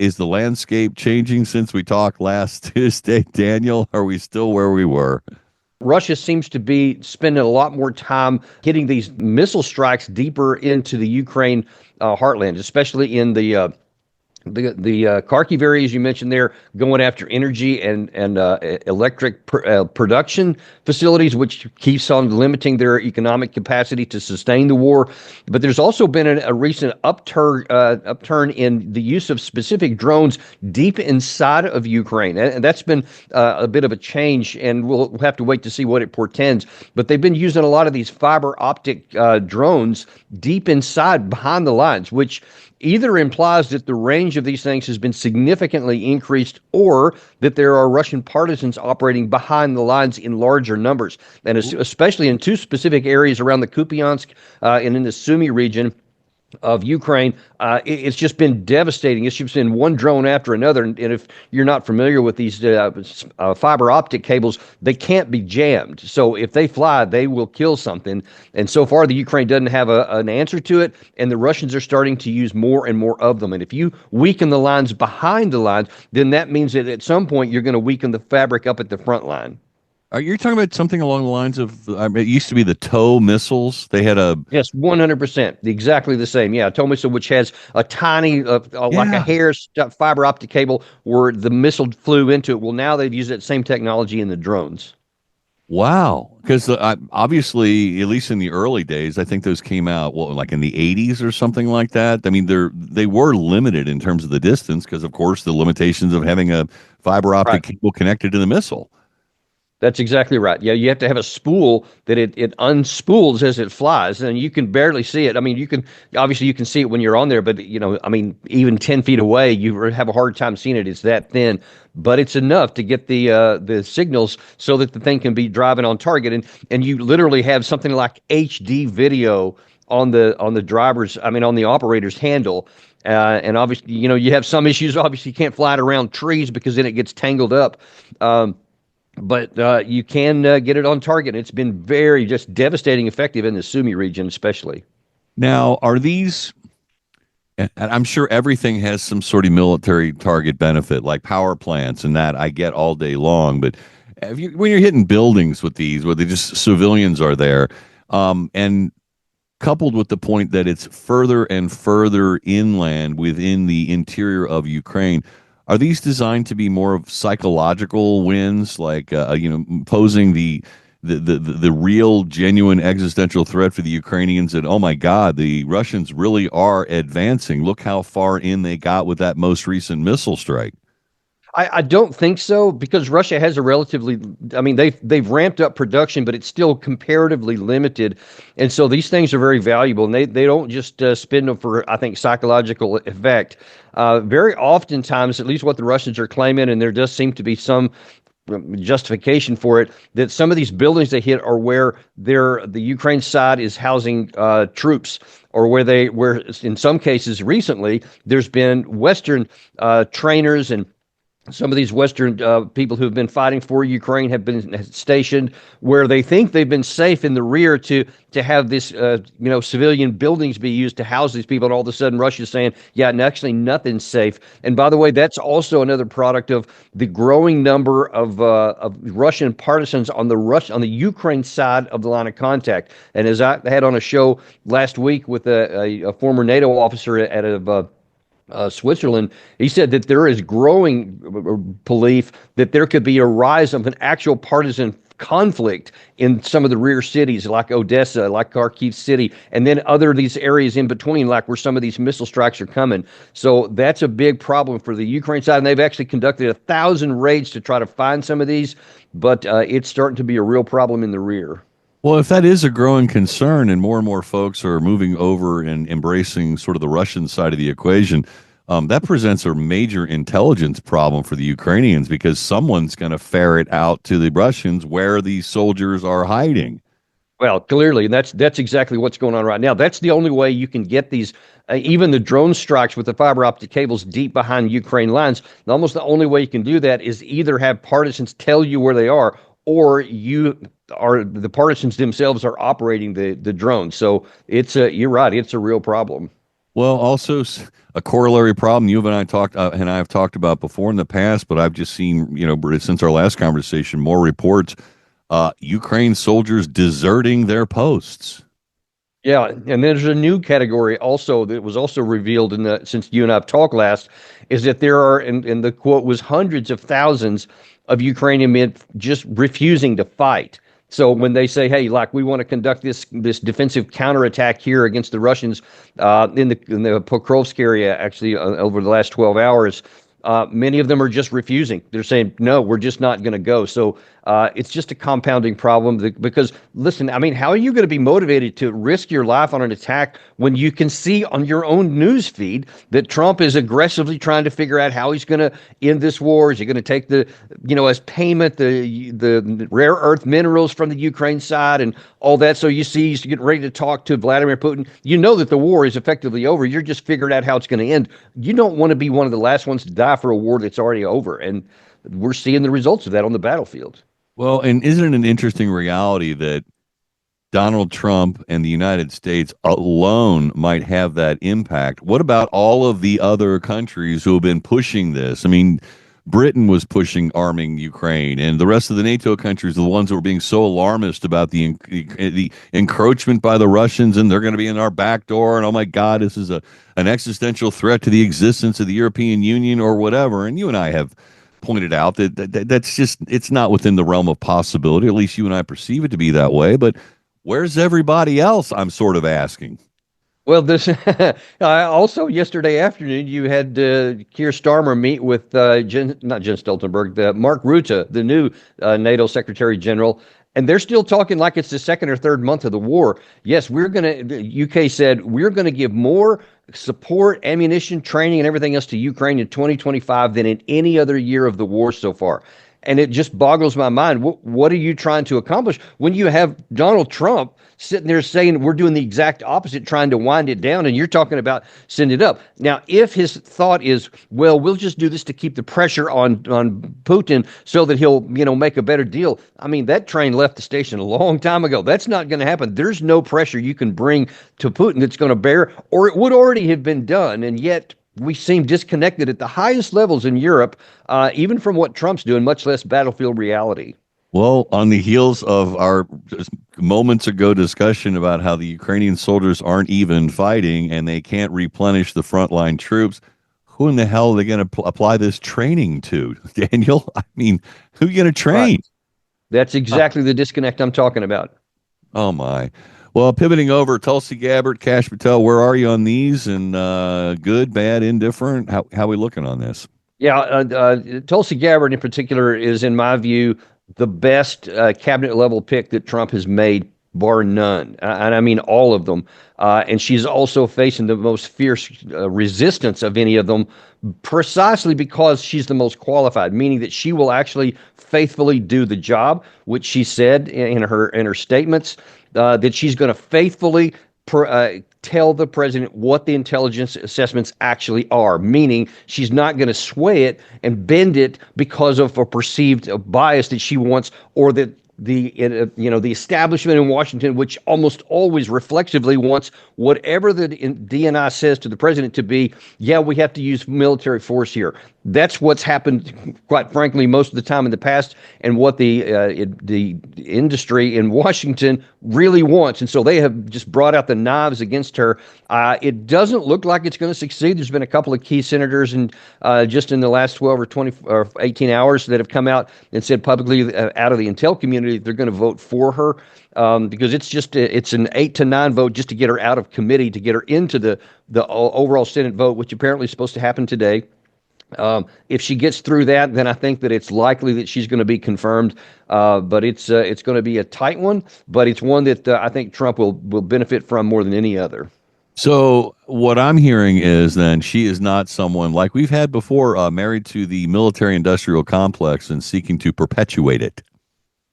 Is the landscape changing since we talked last Tuesday, Daniel? Are we still where we were? Russia seems to be spending a lot more time hitting these missile strikes deeper into the Ukraine heartland, especially in the Kharkiv area, as you mentioned there, going after energy and electric production facilities, which keeps on limiting their economic capacity to sustain the war. But there's also been a recent upturn in the use of specific drones deep inside of Ukraine, and that's been a bit of a change. And we'll have to wait to see what it portends. But they've been using a lot of these fiber optic drones deep inside, behind the lines, which either implies that the range of these things has been significantly increased or that there are Russian partisans operating behind the lines in larger numbers. And especially in two specific areas around the Kupiansk and in the Sumy region of Ukraine, it's just been devastating. It's just been one drone after another. And if you're not familiar with these fiber optic cables, they can't be jammed. So if they fly, they will kill something. And so far, the Ukraine doesn't have an answer to it. And the Russians are starting to use more and more of them. And if you weaken the lines behind the lines, then that means that at some point you're going to weaken the fabric up at the front line. Are you talking about something along the lines of, I mean, it used to be the TOW missiles? They had a. Yes, 100%. Exactly the same. Yeah, TOW missile, which has a tiny, like a Yeah. hair fiber optic cable where the missile flew into it. Well, now they've used that same technology in the drones. Wow. Because obviously, at least in the early days, I think those came out, well, like in the 80s or something like that. I mean, they were limited in terms of the distance because, of course, the limitations of having a fiber optic Right. cable connected to the missile. That's exactly right. Yeah, you have to have a spool that it unspools as it flies, and you can barely see it. I mean, you can see it when you're on there, but I mean, even 10 feet away, you have a hard time seeing it. It's that thin, but it's enough to get the signals so that the thing can be driving on target, and you literally have something like HD video on the driver's, I mean, on the operator's handle. And obviously, you have some issues. Obviously, you can't fly it around trees because then it gets tangled up. But you can get it on target. It's been very just devastating effective in the Sumy region, especially. Now, are these, and I'm sure everything has some sort of military target benefit, like power plants and that I get all day long. But when you're hitting buildings with these, where they just civilians are there, and coupled with the point that it's further and further inland within the interior of Ukraine, are these designed to be more of psychological wins, like posing the real, genuine existential threat for the Ukrainians? And oh my God, the Russians really are advancing. Look how far in they got with that most recent missile strike. I don't think so because Russia has a relatively, I mean, they've ramped up production, but it's still comparatively limited. And so these things are very valuable, and they don't just spin them for, I think, psychological effect. Very oftentimes, at least what the Russians are claiming, and there does seem to be some justification for it, that some of these buildings they hit are where the Ukraine side is housing troops, or where in some cases recently there's been Western trainers and some of these Western people who have been fighting for Ukraine have been stationed where they think they've been safe in the rear to have this civilian buildings be used to house these people, and all of a sudden Russia's saying, yeah, and actually nothing's safe. And by the way, that's also another product of the growing number of Russian partisans on the Ukraine side of the line of contact. And as I had on a show last week with a former NATO officer out of Switzerland, he said that there is growing belief that there could be a rise of an actual partisan conflict in some of the rear cities like Odessa, like Kharkiv City, and then other these areas in between, like where some of these missile strikes are coming. So that's a big problem for the Ukraine side, and they've actually conducted 1,000 raids to try to find some of these, but it's starting to be a real problem in the rear. Well, if that is a growing concern and more folks are moving over and embracing sort of the Russian side of the equation, that presents a major intelligence problem for the Ukrainians because someone's going to ferret out to the Russians where these soldiers are hiding. Well, clearly, and that's exactly what's going on right now. That's the only way you can get these, even the drone strikes with the fiber optic cables deep behind Ukraine lines. Almost the only way you can do that is either have partisans tell you where they are, or the partisans themselves are operating the drone. So you're right, it's a real problem. Well, also a corollary problem you and I talked and I have talked about before in the past, but I've just seen, since our last conversation, more reports. Ukraine soldiers deserting their posts. Yeah, and there's a new category also that was also revealed in the since you and I've talked last, is that there are, and the quote was hundreds of thousands of Ukrainian men just refusing to fight. So when they say, "Hey, like we want to conduct this defensive counterattack here against the Russians in the Pokrovsk area, actually over the last 12 hours," many of them are just refusing. They're saying, "No, we're just not going to go." So it's just a compounding problem because, listen, I mean, how are you going to be motivated to risk your life on an attack when you can see on your own news feed that Trump is aggressively trying to figure out how he's going to end this war? Is he going to take as payment the rare earth minerals from the Ukraine side and all that? So you see he's getting ready to talk to Vladimir Putin. You know that the war is effectively over. You're just figuring out how it's going to end. You don't want to be one of the last ones to die for a war that's already over. And we're seeing the results of that on the battlefield. Well, and isn't it an interesting reality that Donald Trump and the United States alone might have that impact? What about all of the other countries who have been pushing this? I mean, Britain was pushing arming Ukraine, and the rest of the NATO countries are the ones who were being so alarmist about the encroachment by the Russians, and they're going to be in our back door, and oh my God, this is an existential threat to the existence of the European Union or whatever. And you and I have pointed out that's just it's not within the realm of possibility. At least you and I perceive it to be that way, but where's everybody else? I'm sort of asking. Well, this also yesterday afternoon, you had Keir Starmer meet with not Jens Stoltenberg, Mark Rutte, the new NATO Secretary General, and they're still talking like it's the second or third month of the war. Yes, the UK said we're going to give more support, ammunition, training, and everything else to Ukraine in 2025 than in any other year of the war so far. And it just boggles my mind. What are you trying to accomplish when you have Donald Trump sitting there saying we're doing the exact opposite, trying to wind it down, and you're talking about send it up? Now, if his thought is, well, we'll just do this to keep the pressure on Putin so that he'll make a better deal. I mean, that train left the station a long time ago. That's not going to happen. There's no pressure you can bring to Putin that's going to bear, or it would already have been done, and yet we seem disconnected at the highest levels in Europe, even from what Trump's doing, much less battlefield reality. Well, on the heels of our just moments ago discussion about how the Ukrainian soldiers aren't even fighting and they can't replenish the frontline troops, who in the hell are they going to apply this training to, Daniel? I mean, who are you going to train? Right. That's exactly the disconnect I'm talking about. Oh, my. Well, pivoting over, Tulsi Gabbard, Kash Patel, where are you on these? And good, bad, indifferent? How are we looking on this? Yeah, Tulsi Gabbard in particular is, in my view, the best cabinet level pick that Trump has made, bar none. And I mean all of them. And she's also facing the most fierce resistance of any of them, precisely because she's the most qualified, meaning that she will actually faithfully do the job, which she said in her statements, that she's going to faithfully tell the president what the intelligence assessments actually are, meaning she's not going to sway it and bend it because of a perceived bias that she wants, or that the establishment in Washington, which almost always reflexively wants whatever the DNI says to the president to be, yeah, we have to use military force here. That's what's happened, quite frankly, most of the time in the past, and what the industry in Washington really wants. And so they have just brought out the knives against her. It doesn't look like it's going to succeed. There's been a couple of key senators and just in the last 12 or 20 or 18 hours that have come out and said publicly out of the intel community they're going to vote for her, because it's an 8-9 vote just to get her out of committee, to get her into the overall Senate vote, which apparently is supposed to happen today. If she gets through that, then I think that it's likely that she's going to be confirmed. But it's going to be a tight one, but it's one that I think Trump will benefit from more than any other. So what I'm hearing is then she is not someone like we've had before, married to the military industrial complex and seeking to perpetuate it.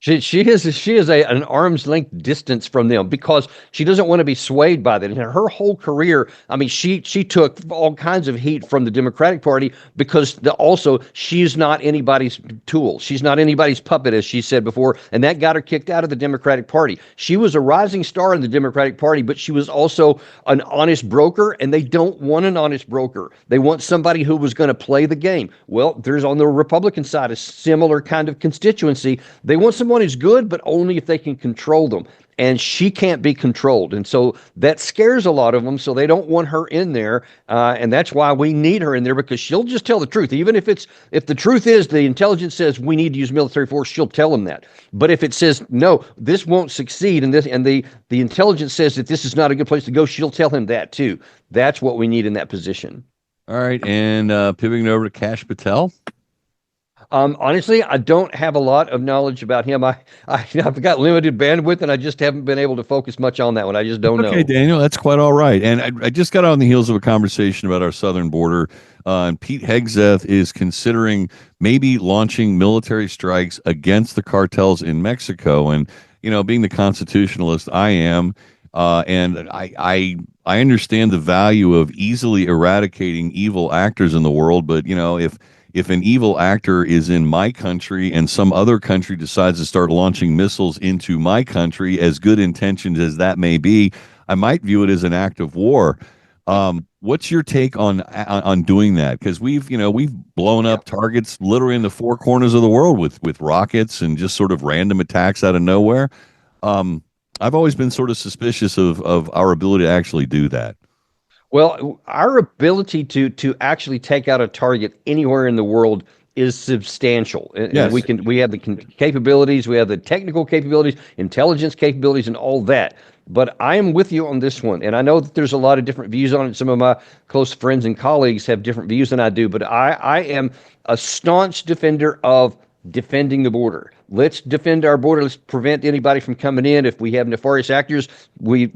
She is an arm's length distance from them because she doesn't want to be swayed by that. And her whole career, I mean, she took all kinds of heat from the Democratic Party because also she's not anybody's tool. She's not anybody's puppet, as she said before, and that got her kicked out of the Democratic Party. She was a rising star in the Democratic Party, but she was also an honest broker, and they don't want an honest broker. They want somebody who was going to play the game. Well, there's on the Republican side a similar kind of constituency. They want someone who's good, but only if they can control them. And she can't be controlled. And so that scares a lot of them. So they don't want her in there. And that's why we need her in there, because she'll just tell the truth. Even if the truth is the intelligence says we need to use military force, she'll tell them that. But if it says, no, this won't succeed, and the intelligence says that this is not a good place to go, she'll tell him that too. That's what we need in that position. All right, and pivoting over to Kash Patel. Honestly, I don't have a lot of knowledge about him. I've got limited bandwidth, and I just haven't been able to focus much on that one. I just don't know. Okay, Daniel, that's quite all right. And I just got on the heels of a conversation about our southern border. And Pete Hegseth is considering maybe launching military strikes against the cartels in Mexico. And, being the constitutionalist I am, and I understand the value of easily eradicating evil actors in the world. But, if an evil actor is in my country and some other country decides to start launching missiles into my country, as good intentions as that may be, I might view it as an act of war. What's your take on doing that? Because we've blown up targets literally in the four corners of the world with rockets and just sort of random attacks out of nowhere. I've always been sort of suspicious of our ability to actually do that. Well, our ability to actually take out a target anywhere in the world is substantial. Yes. We have the capabilities, we have the technical capabilities, intelligence capabilities, and all that. But I am with you on this one, and I know that there's a lot of different views on it. Some of my close friends and colleagues have different views than I do, but I am a staunch defender of defending the border. Let's defend our border. Let's prevent anybody from coming in. If we have nefarious actors, we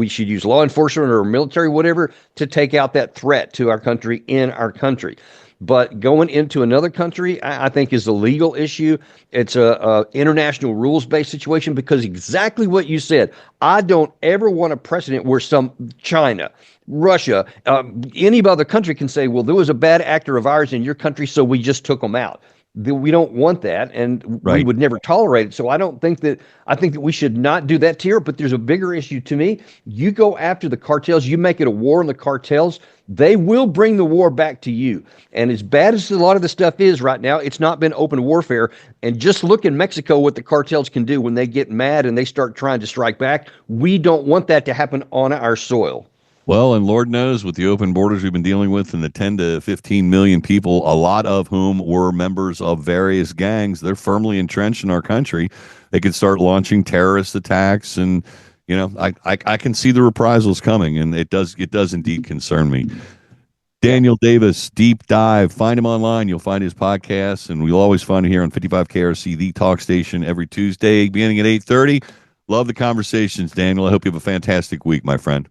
should use law enforcement or military, whatever, to take out that threat to our country in our country. But going into another country, I think, is a legal issue. It's a international rules-based situation, because exactly what you said. I don't ever want a precedent where some China, Russia, any other country can say, well, there was a bad actor of ours in your country, so we just took them out. We don't want that, and Right. we would never tolerate it. So I think that we should not do that here. But there's a bigger issue to me. You go after the cartels, you make it a war on the cartels, they will bring the war back to you. And as bad as a lot of the stuff is right now, it's not been open warfare. And just look in Mexico what the cartels can do when they get mad and they start trying to strike back. We don't want that to happen on our soil. Well, and Lord knows, with the open borders we've been dealing with and the 10 to 15 million people, a lot of whom were members of various gangs, they're firmly entrenched in our country. They could start launching terrorist attacks, and I can see the reprisals coming, and it does indeed concern me. Daniel Davis, Deep Dive. Find him online. You'll find his podcast, and we'll always find him here on 55 KRC, the talk station, every Tuesday beginning at 8:30. Love the conversations, Daniel. I hope you have a fantastic week, my friend.